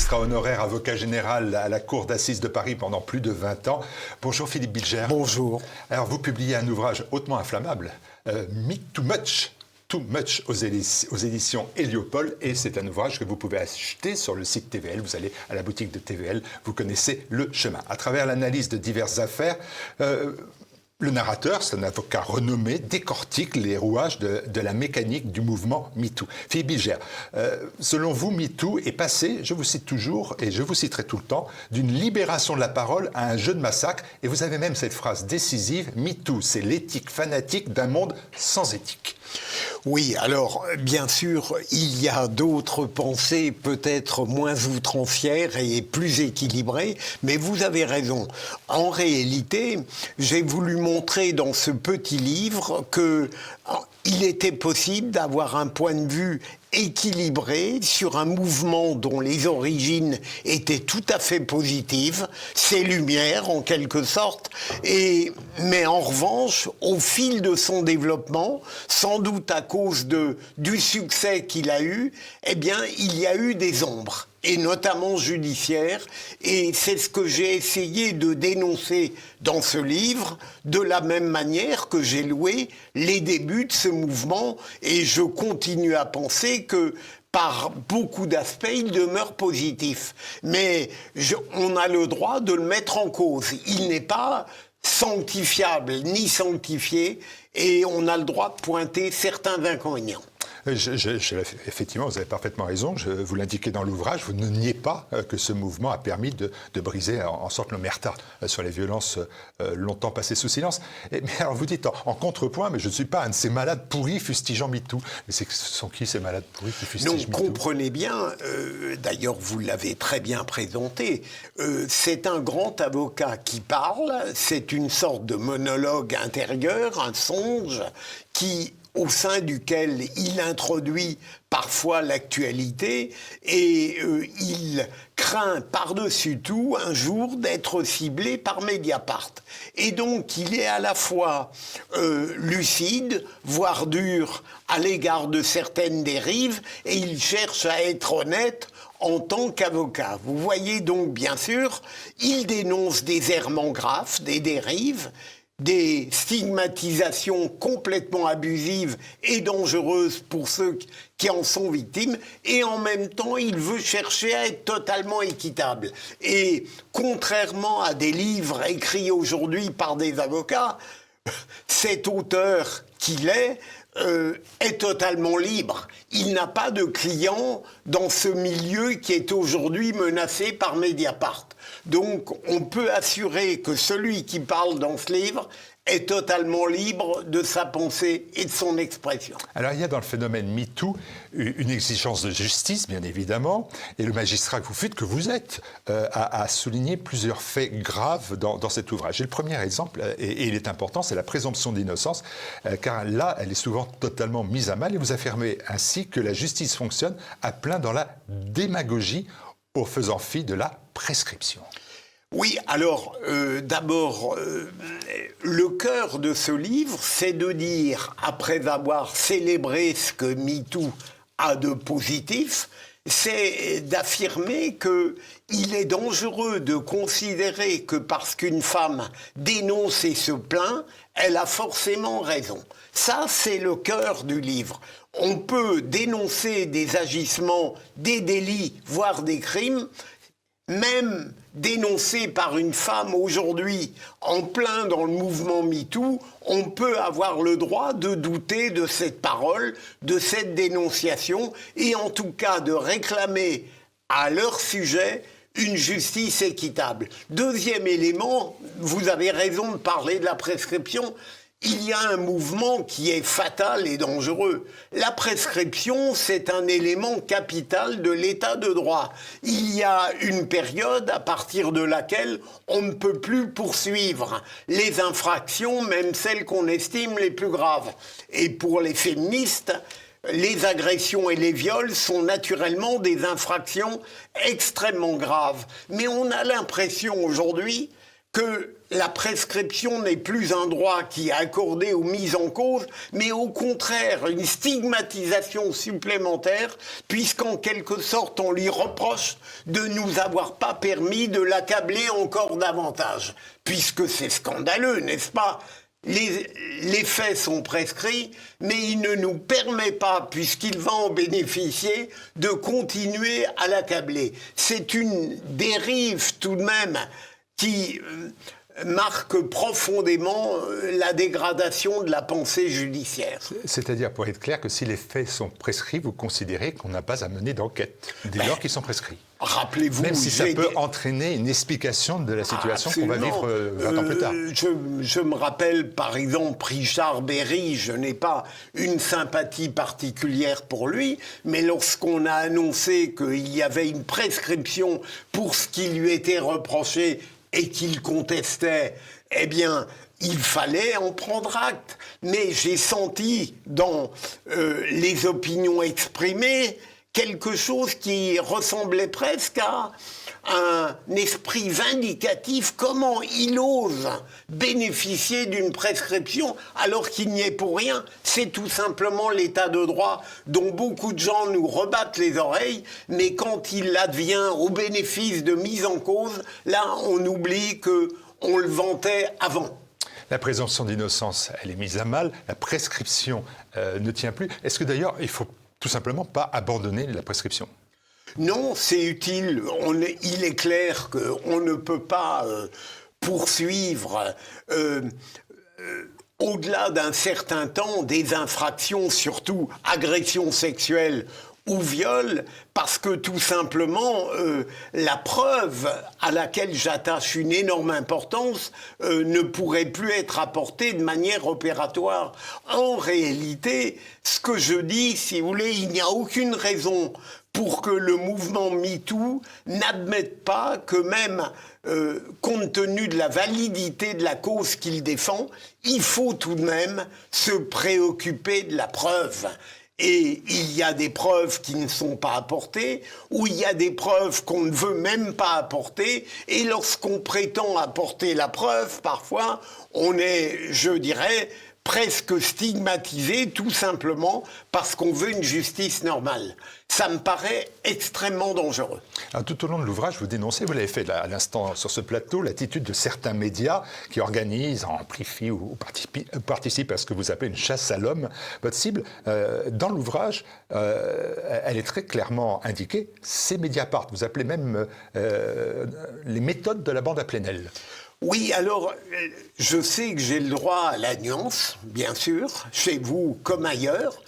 magistrat honoraire, avocat général à la Cour d'assises de Paris pendant plus de 20 ans. Bonjour Philippe Bilger. Bonjour. Alors vous publiez un ouvrage hautement inflammable, Mythe Too Much. Too Much aux éditions Héliopole, et c'est un ouvrage que vous pouvez acheter sur le site TVL. Vous allez à la boutique de TVL, vous connaissez le chemin. À travers l'analyse de diverses affaires, le narrateur, c'est un avocat renommé, décortique les rouages de la mécanique du mouvement MeToo. Philippe Bilger, selon vous, MeToo est passé, je vous cite toujours et je vous citerai tout le temps, d'une libération de la parole à un jeu de massacre. Et vous avez même cette phrase décisive, MeToo, c'est l'éthique fanatique d'un monde sans éthique. Oui, alors, bien sûr, il y a d'autres pensées peut-être moins outrancières et plus équilibrées, mais vous avez raison. En réalité, j'ai voulu montrer dans ce petit livre qu'il était possible d'avoir un point de vue équilibré sur un mouvement dont les origines étaient tout à fait positives, ses lumières en quelque sorte, mais en revanche, au fil de son développement, sans doute à cause du succès qu'il a eu, eh bien, il y a eu des ombres, et notamment judiciaires, et c'est ce que j'ai essayé de dénoncer dans ce livre, de la même manière que j'ai loué les débuts de ce mouvement, et je continue à penser que par beaucoup d'aspects, il demeure positif. Mais on a le droit de le mettre en cause. Il n'est pas sanctifiable ni sanctifié, et on a le droit de pointer certains inconvénients. Effectivement, vous avez parfaitement raison. Vous l'indiquez dans l'ouvrage, vous ne niez pas que ce mouvement a permis de briser en sorte l'omerta sur les violences longtemps passées sous silence. Mais alors vous dites en contrepoint, mais je ne suis pas un de ces malades pourris fustigeant MeToo. Mais ce sont qui ces malades pourris qui fustigent MeToo ? Donc comprenez bien, d'ailleurs vous l'avez très bien présenté, c'est un grand avocat qui parle, c'est une sorte de monologue intérieur, un songe au sein duquel il introduit parfois l'actualité et il craint par-dessus tout un jour d'être ciblé par Mediapart. Et donc il est à la fois lucide, voire dur à l'égard de certaines dérives, et il cherche à être honnête en tant qu'avocat. Vous voyez donc, bien sûr, il dénonce des errements graves, des dérives, des stigmatisations complètement abusives et dangereuses pour ceux qui en sont victimes, et en même temps, il veut chercher à être totalement équitable. Et contrairement à des livres écrits aujourd'hui par des avocats, cet auteur qu'il est totalement libre. Il n'a pas de client dans ce milieu qui est aujourd'hui menacé par Mediapart. Donc, on peut assurer que celui qui parle dans ce livre est totalement libre de sa pensée et de son expression. Alors, il y a dans le phénomène MeToo une exigence de justice, bien évidemment, et le magistrat que vous êtes a souligné plusieurs faits graves dans cet ouvrage. Et le premier exemple, et il est important, c'est la présomption d'innocence, car là, elle est souvent totalement mise à mal, et vous affirmez ainsi que la justice fonctionne à plein dans la démagogie, au faisant fi de la prescription. Oui, alors, d'abord, le cœur de ce livre, c'est de dire, après avoir célébré ce que MeToo a de positif, c'est d'affirmer qu'il est dangereux de considérer que parce qu'une femme dénonce et se plaint, elle a forcément raison. Ça, c'est le cœur du livre. On peut dénoncer des agissements, des délits, voire des crimes, même dénoncés par une femme aujourd'hui en plein dans le mouvement MeToo, on peut avoir le droit de douter de cette parole, de cette dénonciation, et en tout cas de réclamer à leur sujet une justice équitable. Deuxième élément, vous avez raison de parler de la prescription. Il y a un mouvement qui est fatal et dangereux. La prescription, c'est un élément capital de l'état de droit. Il y a une période à partir de laquelle on ne peut plus poursuivre les infractions, même celles qu'on estime les plus graves. Et pour les féministes, les agressions et les viols sont naturellement des infractions extrêmement graves. Mais on a l'impression aujourd'hui que la prescription n'est plus un droit qui est accordé aux mises en cause, mais au contraire une stigmatisation supplémentaire, puisqu'en quelque sorte on lui reproche de nous avoir pas permis de l'accabler encore davantage, puisque c'est scandaleux, n'est-ce pas ? Les faits sont prescrits, mais il ne nous permet pas, puisqu'il va en bénéficier, de continuer à l'accabler. C'est une dérive tout de même qui marque profondément la dégradation de la pensée judiciaire. C'est-à-dire, pour être clair, que si les faits sont prescrits, vous considérez qu'on n'a pas à mener d'enquête, dès lors qu'ils sont prescrits. Rappelez-vous... Même si ça peut entraîner une explication de la situation qu'on va vivre 20 ans plus tard. Je me rappelle, par exemple, Richard Berry, je n'ai pas une sympathie particulière pour lui, mais lorsqu'on a annoncé qu'il y avait une prescription pour ce qui lui était reproché et qu'il contestait, eh bien, il fallait en prendre acte. Mais j'ai senti dans les opinions exprimées quelque chose qui ressemblait presque à un esprit vindicatif. Comment il ose bénéficier d'une prescription alors qu'il n'y est pour rien? C'est tout simplement l'état de droit dont beaucoup de gens nous rebattent les oreilles, mais quand il advient au bénéfice de mise en cause, là on oublie qu'on le vantait avant. La présomption d'innocence, elle est mise à mal, la prescription ne tient plus. Est-ce que d'ailleurs, il faut tout simplement pas abandonner la prescription? Non, c'est utile. Il est clair qu'on ne peut pas poursuivre au-delà d'un certain temps des infractions, surtout agressions sexuelles ou viol, parce que tout simplement, la preuve à laquelle j'attache une énorme importance ne pourrait plus être apportée de manière opératoire. En réalité, ce que je dis, si vous voulez, il n'y a aucune raison pour que le mouvement MeToo n'admette pas que même, compte tenu de la validité de la cause qu'il défend, il faut tout de même se préoccuper de la preuve. Et il y a des preuves qui ne sont pas apportées, ou il y a des preuves qu'on ne veut même pas apporter, et lorsqu'on prétend apporter la preuve, parfois, on est, je dirais, presque stigmatisé, tout simplement parce qu'on veut une justice normale. Ça me paraît extrêmement dangereux. Alors, tout au long de l'ouvrage, vous dénoncez, vous l'avez fait à l'instant sur ce plateau, l'attitude de certains médias qui organisent, amplifient ou participent à ce que vous appelez une chasse à l'homme. Votre cible, dans l'ouvrage, elle est très clairement indiquée, c'est Mediapart. Vous appelez même les méthodes de la bande à Plenel. Oui, alors, je sais que j'ai le droit à la nuance, bien sûr, chez vous comme ailleurs.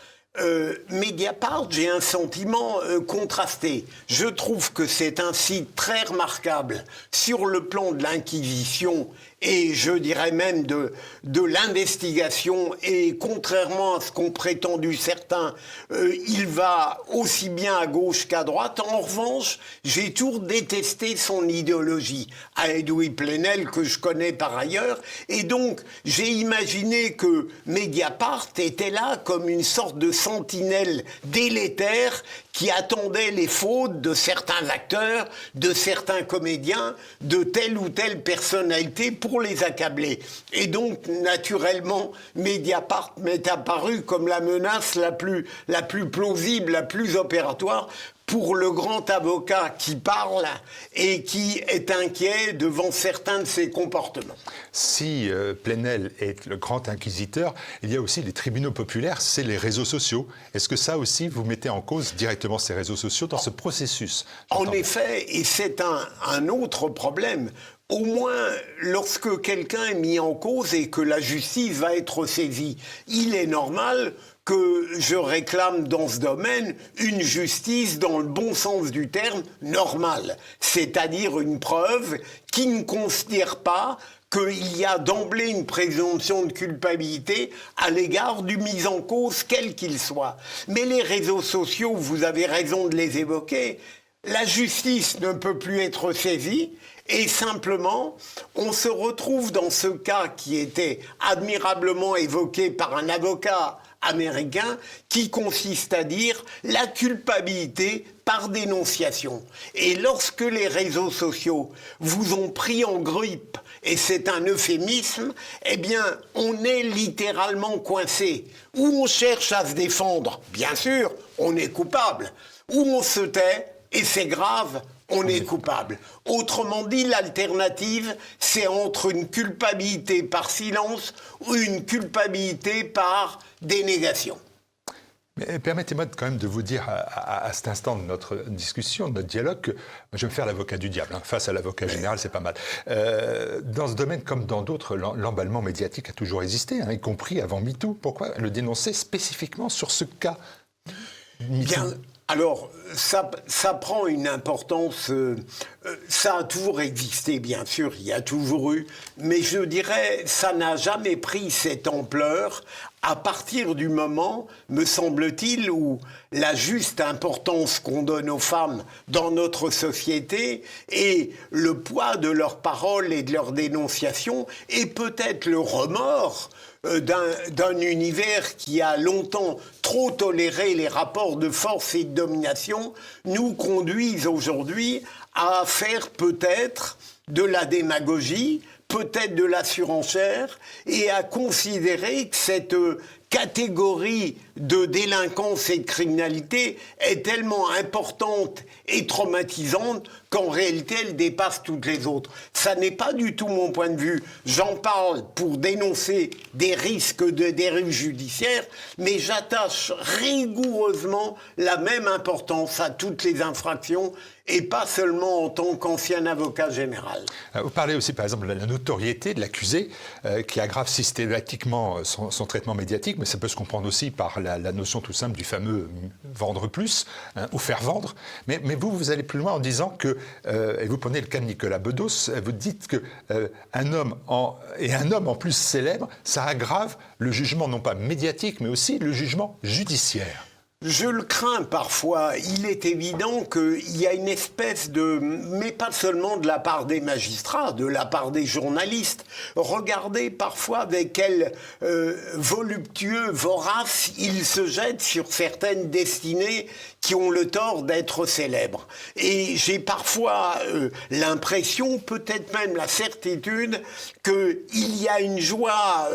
Mediapart, j'ai un sentiment contrasté. Je trouve que c'est un site très remarquable sur le plan de l'inquisition et je dirais même de l'investigation, et contrairement à ce qu'ont prétendu certains, il va aussi bien à gauche qu'à droite. En revanche, j'ai toujours détesté son idéologie, à Edoui Plenel, que je connais par ailleurs, et donc j'ai imaginé que Mediapart était là comme une sorte de sentinelle délétère qui attendait les fautes de certains acteurs, de certains comédiens, de telle ou telle personnalité pour les accabler. Et donc, naturellement, Mediapart m'est apparu comme la menace la plus plausible, la plus opératoire pour le grand avocat qui parle et qui est inquiet devant certains de ses comportements. Si Plenel est le grand inquisiteur, il y a aussi les tribunaux populaires, c'est les réseaux sociaux. Est-ce que ça aussi, vous mettez en cause directement ces réseaux sociaux dans ce processus? En effet, et c'est un autre problème. Au moins, lorsque quelqu'un est mis en cause et que la justice va être saisie, il est normal que je réclame dans ce domaine une justice dans le bon sens du terme, normale. C'est-à-dire une preuve qui ne considère pas qu'il y a d'emblée une présomption de culpabilité à l'égard du mis en cause, quel qu'il soit. Mais les réseaux sociaux, vous avez raison de les évoquer, la justice ne peut plus être saisie, et simplement, on se retrouve dans ce cas qui était admirablement évoqué par un avocat américain qui consiste à dire la culpabilité par dénonciation. Et lorsque les réseaux sociaux vous ont pris en grippe, et c'est un euphémisme, eh bien, on est littéralement coincé. Ou on cherche à se défendre, bien sûr, on est coupable. Ou on se tait, et c'est grave, on est coupable. Autrement dit, l'alternative, c'est entre une culpabilité par silence ou une culpabilité par dénégation. Mais permettez-moi quand même de vous dire à cet instant de notre discussion, de notre dialogue, que je vais me faire l'avocat du diable. Face à l'avocat général, c'est pas mal. Dans ce domaine, comme dans d'autres, l'emballement médiatique a toujours existé, y compris avant MeToo. Pourquoi le dénoncer spécifiquement sur ce cas Bien. Alors, ça prend une importance, ça a toujours existé, bien sûr, il y a toujours eu, mais je dirais, ça n'a jamais pris cette ampleur à partir du moment, me semble-t-il, où la juste importance qu'on donne aux femmes dans notre société et le poids de leurs paroles et de leurs dénonciations et peut-être le remords d'un univers qui a longtemps trop toléré les rapports de force et de domination, nous conduisent aujourd'hui à faire peut-être de la démagogie, peut-être de la surenchère, et à considérer que cette catégorie de délinquance et de criminalité est tellement importante et traumatisante qu'en réalité elle dépasse toutes les autres. Ça n'est pas du tout mon point de vue. J'en parle pour dénoncer des risques de dérive judiciaire, mais j'attache rigoureusement la même importance à toutes les infractions et pas seulement en tant qu'ancien avocat général. Vous parlez aussi, par exemple, de la notoriété de l'accusé qui aggrave systématiquement son traitement médiatique, mais ça peut se comprendre aussi par la notion tout simple du fameux vendre plus ou faire vendre. Mais vous allez plus loin en disant que, et vous prenez le cas de Nicolas Bedos, vous dites que un homme en plus célèbre, ça aggrave le jugement non pas médiatique, mais aussi le jugement judiciaire. Je le crains parfois. Il est évident qu'il y a une espèce de... Mais pas seulement de la part des magistrats, de la part des journalistes. Regardez parfois avec quel voluptueux vorace ils se jettent sur certaines destinées qui ont le tort d'être célèbres. Et j'ai parfois l'impression, peut-être même la certitude, qu'il y a une joie...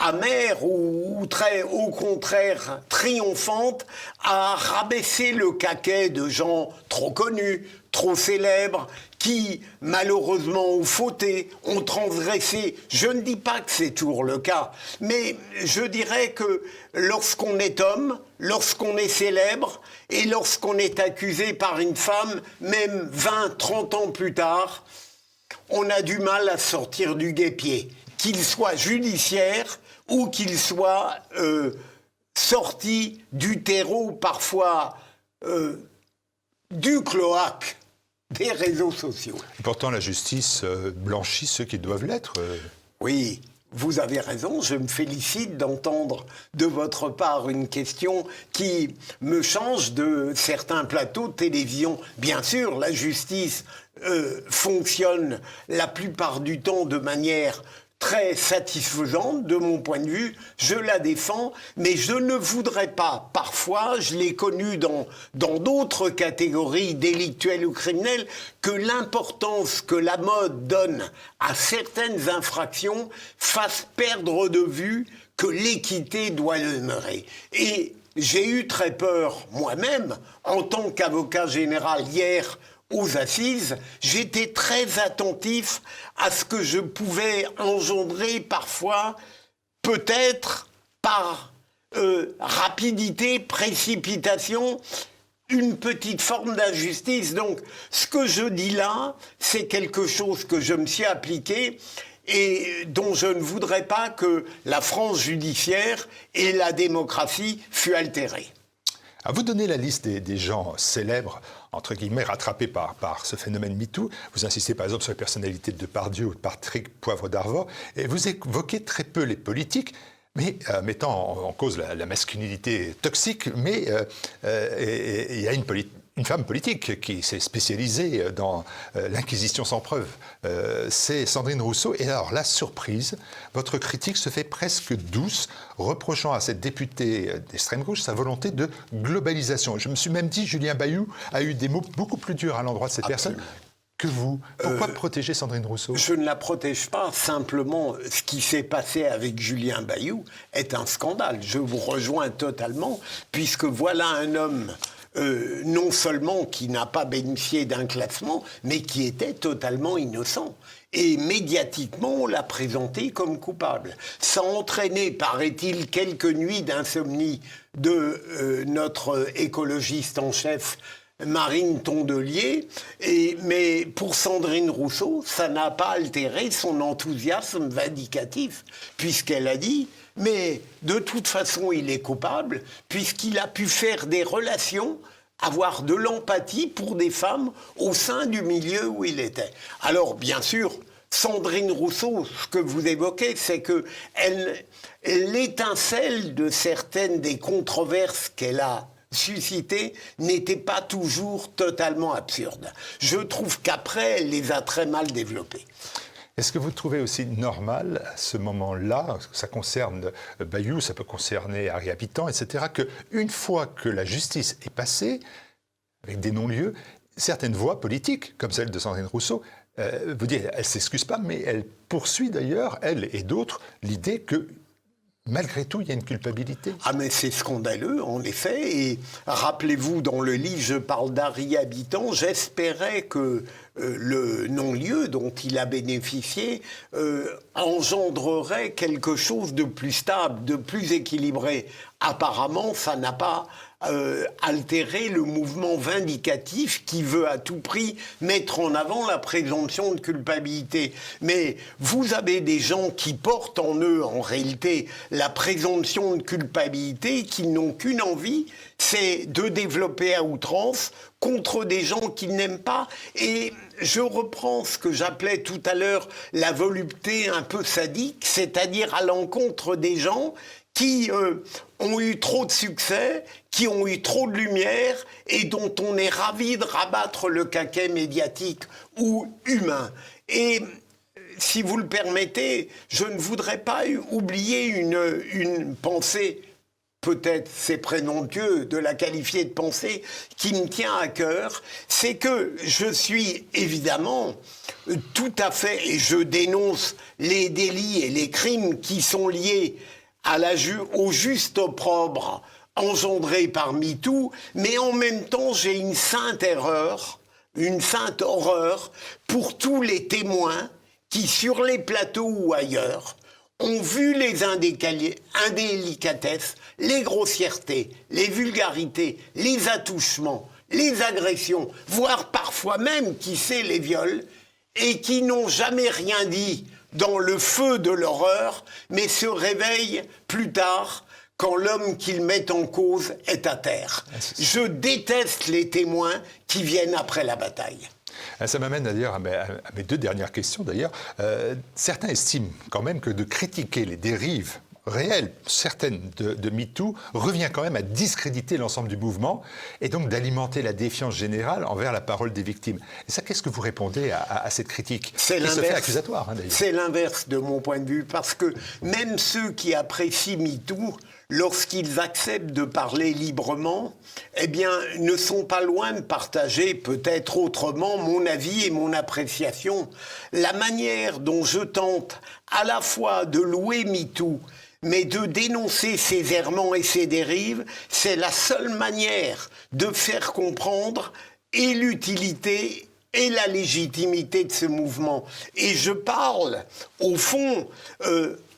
amère ou très au contraire triomphante à rabaisser le caquet de gens trop connus, trop célèbres, qui malheureusement ont fauté, ont transgressé. Je ne dis pas que c'est toujours le cas, mais je dirais que lorsqu'on est homme, lorsqu'on est célèbre et lorsqu'on est accusé par une femme, même 20, 30 ans plus tard, on a du mal à sortir du guêpier, qu'il soit judiciaire ou qu'il soit sorti du terreau, parfois du cloaque des réseaux sociaux. Et pourtant, la justice blanchit ceux qui doivent l'être. Oui, vous avez raison. Je me félicite d'entendre de votre part une question qui me change de certains plateaux de télévision. Bien sûr, la justice fonctionne la plupart du temps de manière très satisfaisante de mon point de vue, je la défends, mais je ne voudrais pas, parfois, je l'ai connu dans d'autres catégories délictuelles ou criminelles, que l'importance que la mode donne à certaines infractions fasse perdre de vue que l'équité doit demeurer. Et j'ai eu très peur moi-même, en tant qu'avocat général hier, aux assises, j'étais très attentif à ce que je pouvais engendrer parfois, peut-être par rapidité, précipitation, une petite forme d'injustice. Donc, ce que je dis là, c'est quelque chose que je me suis appliqué et dont je ne voudrais pas que la France judiciaire et la démocratie fût altérée. À vous donner la liste des gens célèbres, entre guillemets, rattrapés par ce phénomène MeToo. Vous insistez par exemple sur les personnalités de Depardieu ou de Patrick Poivre d'Arvor, et vous évoquez très peu les politiques, mais mettant en cause la masculinité toxique, mais il y a une une femme politique qui s'est spécialisée dans l'inquisition sans preuve. C'est Sandrine Rousseau. Et alors, la surprise, votre critique se fait presque douce, reprochant à cette députée d'extrême gauche sa volonté de globalisation. Je me suis même dit, Julien Bayou a eu des mots beaucoup plus durs à l'endroit de cette personne que vous. Pourquoi protéger Sandrine Rousseau? Je ne la protège pas. Simplement, ce qui s'est passé avec Julien Bayou est un scandale. Je vous rejoins totalement, puisque voilà un homme non seulement qui n'a pas bénéficié d'un classement, mais qui était totalement innocent. Et médiatiquement, on l'a présenté comme coupable. Ça a entraîné, paraît-il, quelques nuits d'insomnie de notre écologiste en chef, Marine Tondelier, mais pour Sandrine Rousseau, ça n'a pas altéré son enthousiasme vindicatif, puisqu'elle a dit « mais de toute façon, il est coupable, puisqu'il a pu faire des relations, avoir de l'empathie pour des femmes au sein du milieu où il était ». Alors, bien sûr, Sandrine Rousseau, ce que vous évoquez, c'est que l'étincelle de certaines des controverses qu'elle a suscité n'était pas toujours totalement absurde. Je trouve qu'après, elle les a très mal développées. Est-ce que vous trouvez aussi normal, à ce moment-là, ça concerne Bayou, ça peut concerner Harry Habitant, etc., qu'une fois que la justice est passée, avec des non-lieux, certaines voix politiques, comme celle de Sandrine Rousseau, vous dites, elle ne s'excuse pas, mais elle poursuit d'ailleurs, elle et d'autres, l'idée que malgré tout, il y a une culpabilité. Ah mais c'est scandaleux, en effet. Et rappelez-vous, dans le livre, je parle d'Harry Habitant. J'espérais que le non-lieu dont il a bénéficié engendrerait quelque chose de plus stable, de plus équilibré. Apparemment, ça n'a pas altérer le mouvement vindicatif qui veut à tout prix mettre en avant la présomption de culpabilité. Mais vous avez des gens qui portent en eux, en réalité, la présomption de culpabilité, qui n'ont qu'une envie, c'est de développer à outrance contre des gens qu'ils n'aiment pas. Et je reprends ce que j'appelais tout à l'heure la volupté un peu sadique, c'est-à-dire à l'encontre des gens qui ont eu trop de succès, qui ont eu trop de lumière et dont on est ravi de rabattre le caquet médiatique ou humain. Et si vous le permettez, je ne voudrais pas oublier une pensée, peut-être c'est présomptueux de la qualifier de pensée, qui me tient à cœur, c'est que je suis évidemment tout à fait, et je dénonce les délits et les crimes qui sont liés au juste opprobre engendré par MeToo, mais en même temps, j'ai une sainte horreur pour tous les témoins qui, sur les plateaux ou ailleurs, ont vu les indélicatesses, les grossièretés, les vulgarités, les attouchements, les agressions, voire parfois même, qui sait, les viols, et qui n'ont jamais rien dit dans le feu de l'horreur, mais se réveillent plus tard quand l'homme qu'ils mettent en cause est à terre. Je déteste les témoins qui viennent après la bataille. Ça m'amène d'ailleurs à mes deux dernières questions. D'ailleurs, certains estiment quand même que de critiquer les dérives réelles, certaines de MeToo, revient quand même à discréditer l'ensemble du mouvement et donc d'alimenter la défiance générale envers la parole des victimes. Et ça, qu'est-ce que vous répondez à cette critique qui se fait accusatoire, d'ailleurs? C'est l'inverse de mon point de vue, parce que même ceux qui apprécient MeToo, lorsqu'ils acceptent de parler librement, eh bien, ne sont pas loin de partager peut-être autrement mon avis et mon appréciation. La manière dont je tente à la fois de louer MeToo, mais de dénoncer ses errements et ses dérives, c'est la seule manière de faire comprendre et l'utilité et la légitimité de ce mouvement. Et je parle, au fond,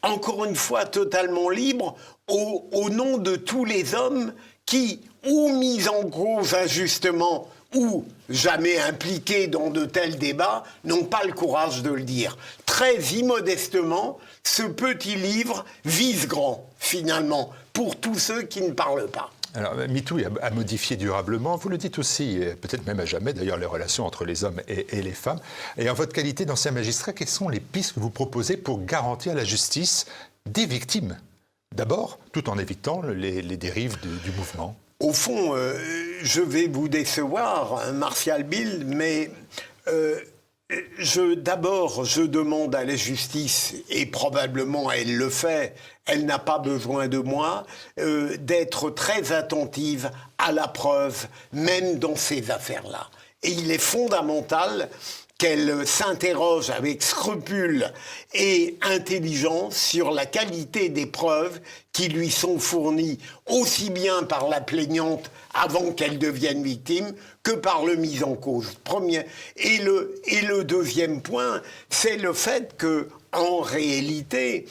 encore une fois totalement libre, au nom de tous les hommes qui, ou mis en cause injustement, ou jamais impliqués dans de tels débats, n'ont pas le courage de le dire. Très immodestement, ce petit livre vise grand, finalement, pour tous ceux qui ne parlent pas. Alors, MeToo a modifié durablement, vous le dites aussi, peut-être même à jamais d'ailleurs, les relations entre les hommes et les femmes. Et en votre qualité d'ancien magistrat, quelles sont les pistes que vous proposez pour garantir la justice des victimes d'abord, tout en évitant les dérives du mouvement. Au fond, je vais vous décevoir, Martial Bild, mais d'abord, je demande à la justice, et probablement elle le fait, elle n'a pas besoin de moi, d'être très attentive à la preuve, même dans ces affaires-là. Et il est fondamental qu'elle s'interroge avec scrupule et intelligence sur la qualité des preuves qui lui sont fournies, aussi bien par la plaignante avant qu'elle devienne victime que par le mis en cause. Premier. Et le deuxième point, c'est le fait que, en réalité,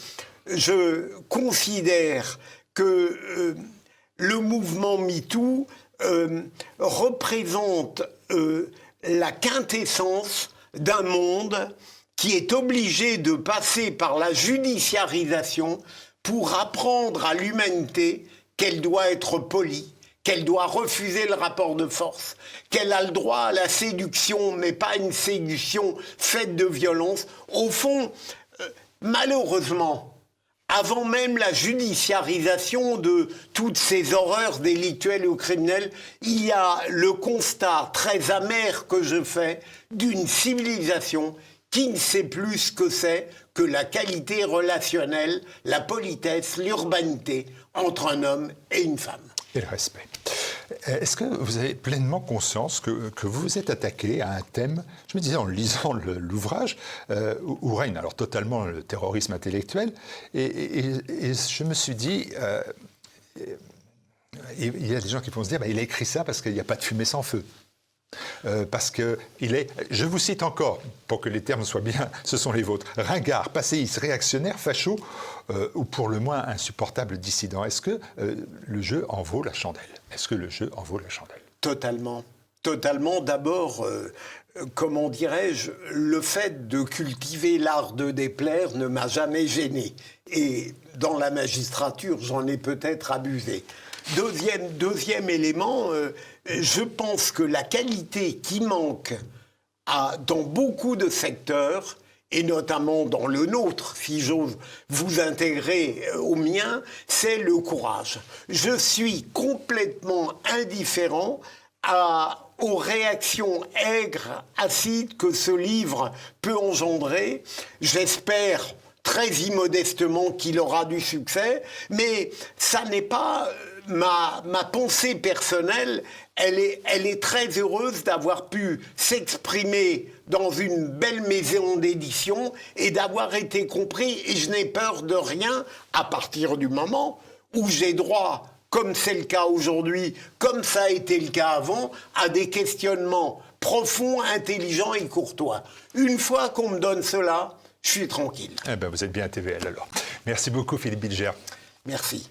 je considère que le mouvement MeToo représente la quintessence d'un monde qui est obligé de passer par la judiciarisation pour apprendre à l'humanité qu'elle doit être polie, qu'elle doit refuser le rapport de force, qu'elle a le droit à la séduction, mais pas une séduction faite de violence. Au fond, malheureusement, avant même la judiciarisation de toutes ces horreurs délictuelles ou criminelles, il y a le constat très amer que je fais d'une civilisation qui ne sait plus ce que c'est que la qualité relationnelle, la politesse, l'urbanité entre un homme et une femme. Et le respect. Est-ce que vous avez pleinement conscience que vous vous êtes attaqué à un thème, je me disais en lisant l'ouvrage, où règne alors totalement le terrorisme intellectuel, et je me suis dit, il y a des gens qui vont se dire, il a écrit ça parce qu'il n'y a pas de fumée sans feu. Parce qu'il est, je vous cite encore, pour que les termes soient bien, ce sont les vôtres, ringard, passéiste, réactionnaire, facho, ou pour le moins insupportable dissident. Est-ce que le jeu en vaut la chandelle? Est-ce que le jeu en vaut la chandelle? Totalement. Totalement. D'abord, comment dirais-je, le fait de cultiver l'art de déplaire ne m'a jamais gêné. Et dans la magistrature, j'en ai peut-être abusé. Deuxième élément, je pense que la qualité qui manque dans beaucoup de secteurs, et notamment dans le nôtre, si j'ose vous intégrer au mien, c'est le courage. Je suis complètement indifférent aux réactions aigres, acides que ce livre peut engendrer. J'espère très immodestement qu'il aura du succès, mais ça n'est pas ma pensée personnelle. Elle est très heureuse d'avoir pu s'exprimer dans une belle maison d'édition et d'avoir été compris, et je n'ai peur de rien à partir du moment où j'ai droit, comme c'est le cas aujourd'hui, comme ça a été le cas avant, à des questionnements profonds, intelligents et courtois. Une fois qu'on me donne cela, je suis tranquille. Eh ben, vous êtes bien à TVL alors. Merci beaucoup Philippe Bilger. Merci.